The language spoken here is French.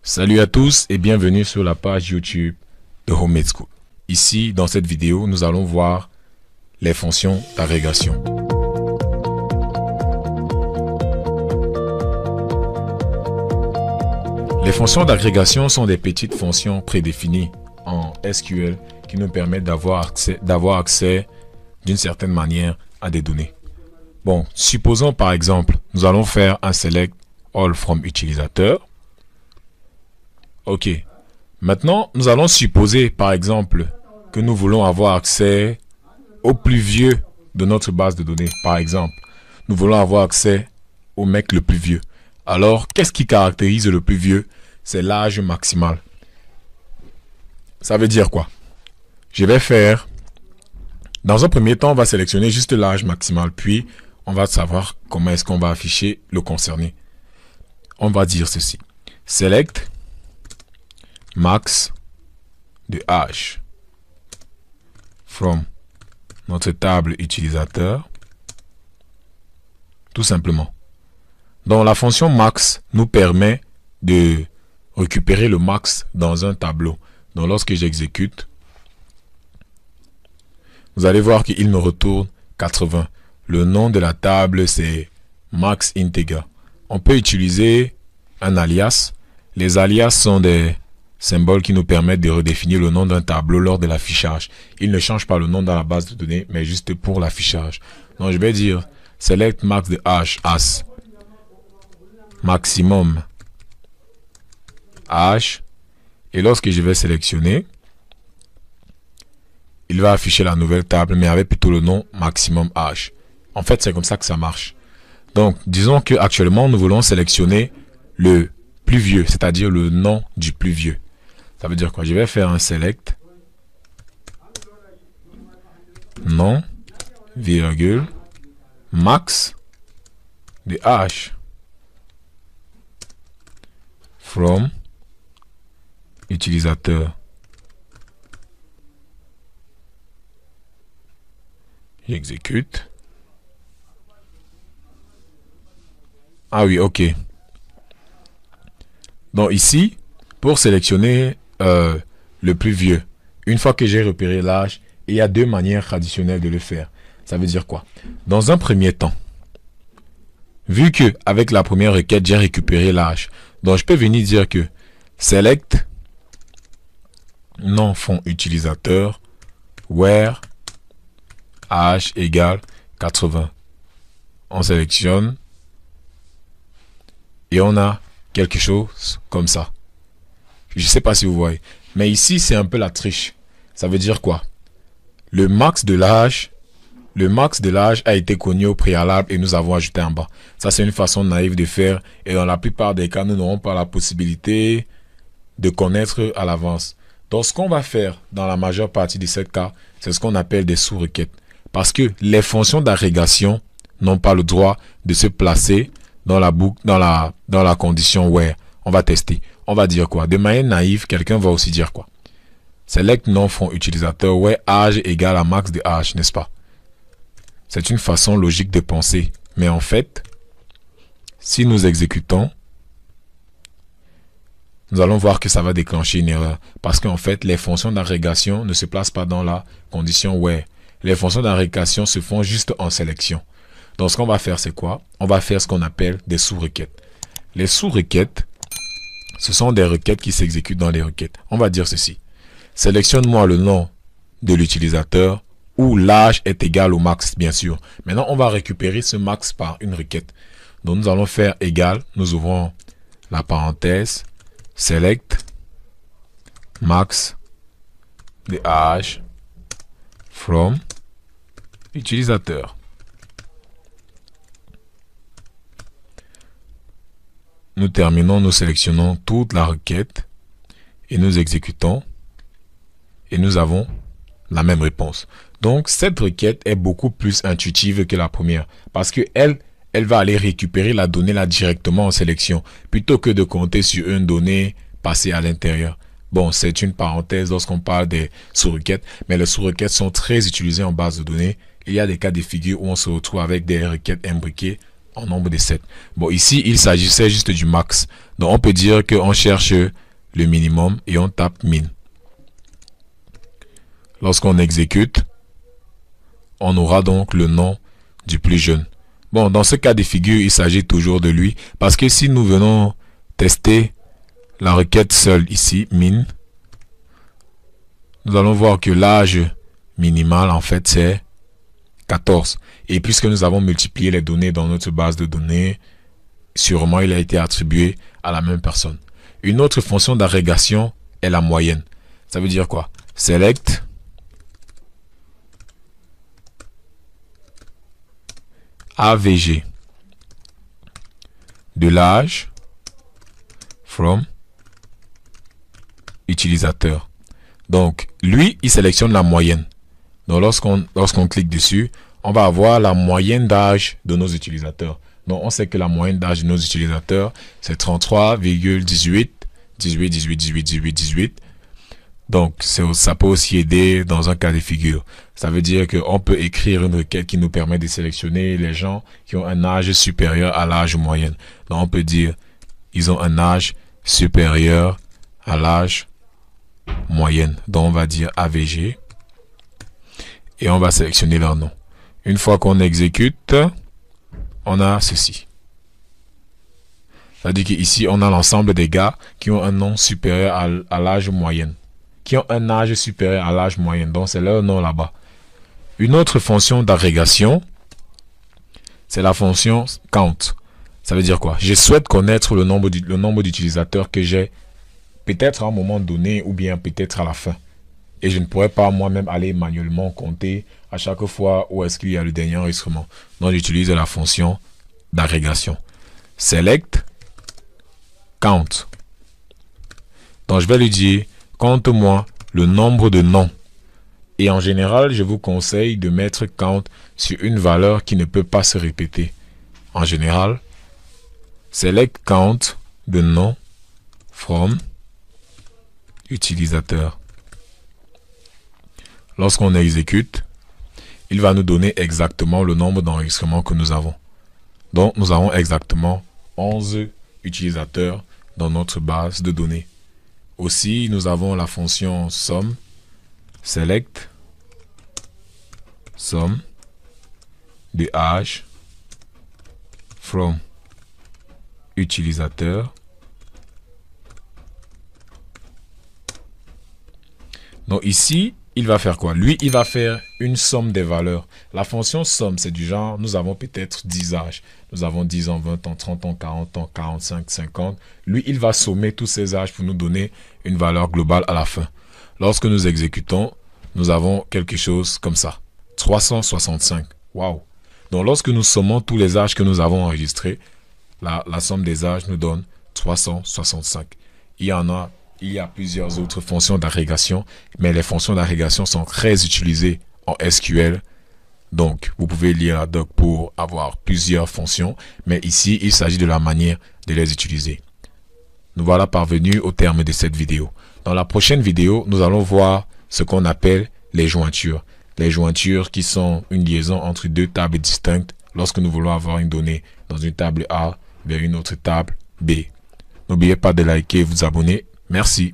Salut à tous et bienvenue sur la page YouTube de Homemade School. Ici, dans cette vidéo, nous allons voir les fonctions d'agrégation. Les fonctions d'agrégation sont des petites fonctions prédéfinies en SQL qui nous permettent d'avoir accès d'une certaine manière à des données. Bon, supposons par exemple, nous allons faire un select all from utilisateur. Ok. Maintenant, nous allons supposer, par exemple, que nous voulons avoir accès au plus vieux de notre base de données. Par exemple, nous voulons avoir accès au mec le plus vieux. Alors, qu'est-ce qui caractérise le plus vieux? C'est l'âge maximal. Ça veut dire quoi? Je vais faire... Dans un premier temps, on va sélectionner juste l'âge maximal. Puis, on va savoir comment est-ce qu'on va afficher le concerné. On va dire ceci. Select max de âge from notre table utilisateur, tout simplement. Donc la fonction max nous permet de récupérer le max dans un tableau. Donc lorsque j'exécute, vous allez voir qu'il me retourne 80. Le nom de la table c'est max integer. On peut utiliser un alias. Les alias sont des symboles qui nous permettent de redéfinir le nom d'un tableau lors de l'affichage. Il ne change pas le nom dans la base de données, mais juste pour l'affichage. Donc je vais dire select max de âge as maximum âge. Et lorsque je vais sélectionner, il va afficher la nouvelle table, mais avec plutôt le nom maximum âge. En fait, c'est comme ça que ça marche. Donc, disons que actuellement nous voulons sélectionner le plus vieux, c'est-à-dire le nom du plus vieux. Ça veut dire quoi? Je vais faire un select nom, virgule, max de âge from utilisateur. J'exécute. Ah oui, ok. Donc ici, pour sélectionner le plus vieux, une fois que j'ai repéré l'âge, il y a deux manières traditionnelles de le faire. Ça veut dire quoi? Dans un premier temps, vu que avec la première requête, j'ai récupéré l'âge, donc je peux venir dire que select nom fond utilisateur where âge égale 80. On sélectionne et on a quelque chose comme ça. Je ne sais pas si vous voyez. Mais ici, c'est un peu la triche. Ça veut dire quoi? Le max de l'âge a été connu au préalable et nous avons ajouté en bas. Ça, c'est une façon naïve de faire. Et dans la plupart des cas, nous n'aurons pas la possibilité de connaître à l'avance. Donc, ce qu'on va faire dans la majeure partie de ces cas, c'est ce qu'on appelle des sous-requêtes. Parce que les fonctions d'agrégation n'ont pas le droit de se placer dans la boucle, dans la condition where. On va tester. On va dire quoi? De manière naïve, quelqu'un va aussi dire quoi? Select nom fond utilisateur where âge égale à max de âge, n'est-ce pas? C'est une façon logique de penser. Mais en fait, si nous exécutons, nous allons voir que ça va déclencher une erreur. Parce qu'en fait, les fonctions d'agrégation ne se placent pas dans la condition where. Les fonctions d'agrégation se font juste en sélection. Donc ce qu'on va faire, c'est quoi? On va faire ce qu'on appelle des sous-requêtes. Les sous-requêtes, ce sont des requêtes qui s'exécutent dans les requêtes. On va dire ceci. Sélectionne-moi le nom de l'utilisateur où l'âge est égal au max, bien sûr. Maintenant, on va récupérer ce max par une requête. Donc nous allons faire égal. Nous ouvrons la parenthèse. Select max de âge from utilisateur. Nous terminons, nous sélectionnons toute la requête et nous exécutons et nous avons la même réponse. Donc cette requête est beaucoup plus intuitive que la première parce que elle va aller récupérer la donnée là directement en sélection plutôt que de compter sur une donnée passée à l'intérieur. Bon, c'est une parenthèse lorsqu'on parle des sous-requêtes, mais les sous-requêtes sont très utilisées en base de données. Il y a des cas de figure où on se retrouve avec des requêtes imbriquées en nombre de 7. Bon, ici, il s'agissait juste du max. Donc, on peut dire qu'on cherche le minimum et on tape min. Lorsqu'on exécute, on aura donc le nom du plus jeune. Bon, dans ce cas de figure, il s'agit toujours de lui. Parce que si nous venons tester la requête seule ici, min, nous allons voir que l'âge minimal, en fait, c'est 14. Et puisque nous avons multiplié les données dans notre base de données, sûrement il a été attribué à la même personne. Une autre fonction d'agrégation est la moyenne. Ça veut dire quoi? Select AVG de l'âge from utilisateur. Donc, lui, il sélectionne la moyenne. Donc, lorsqu'on clique dessus, on va avoir la moyenne d'âge de nos utilisateurs. Donc, on sait que la moyenne d'âge de nos utilisateurs, c'est 33,18, 18, 18, 18, 18, 18. Donc, ça peut aussi aider dans un cas de figure. Ça veut dire qu'on peut écrire une requête qui nous permet de sélectionner les gens qui ont un âge supérieur à l'âge moyen. Donc, on peut dire, ils ont un âge supérieur à l'âge moyenne. Donc, on va dire AVG. Et on va sélectionner leur nom. Une fois qu'on exécute, on a ceci. C'est-à-dire qu'ici, on a l'ensemble des gars qui ont un nom supérieur à l'âge moyen. Qui ont un âge supérieur à l'âge moyen. Donc, c'est leur nom là-bas. Une autre fonction d'agrégation, c'est la fonction count. Ça veut dire quoi? Je souhaite connaître le nombre d'utilisateurs que j'ai, peut-être à un moment donné ou bien peut-être à la fin. Et je ne pourrais pas moi-même aller manuellement compter à chaque fois où est-ce qu'il y a le dernier enregistrement. Donc, j'utilise la fonction d'agrégation. Select count. Donc, je vais lui dire, compte-moi le nombre de noms. Et en général, je vous conseille de mettre count sur une valeur qui ne peut pas se répéter. En général, select count de nom from utilisateur. Lorsqu'on exécute, il va nous donner exactement le nombre d'enregistrements que nous avons. Donc, nous avons exactement 11 utilisateurs dans notre base de données. Aussi, nous avons la fonction sum, select, sum, de âge, from, utilisateur. Donc ici, il va faire quoi? Lui, il va faire une somme des valeurs. La fonction somme, c'est du genre, nous avons peut-être 10 âges. Nous avons 10 ans, 20 ans, 30 ans, 40 ans, 45, 50. Lui, il va sommer tous ces âges pour nous donner une valeur globale à la fin. Lorsque nous exécutons, nous avons quelque chose comme ça. 365. Waouh! Donc, lorsque nous sommons tous les âges que nous avons enregistrés, la somme des âges nous donne 365. Il y a plusieurs autres fonctions d'agrégation, mais les fonctions d'agrégation sont très utilisées en SQL. Donc, vous pouvez lire la doc pour avoir plusieurs fonctions, mais ici, il s'agit de la manière de les utiliser. Nous voilà parvenus au terme de cette vidéo. Dans la prochaine vidéo, nous allons voir ce qu'on appelle les jointures. Les jointures qui sont une liaison entre deux tables distinctes lorsque nous voulons avoir une donnée dans une table A vers une autre table B. N'oubliez pas de liker et vous abonner. Merci.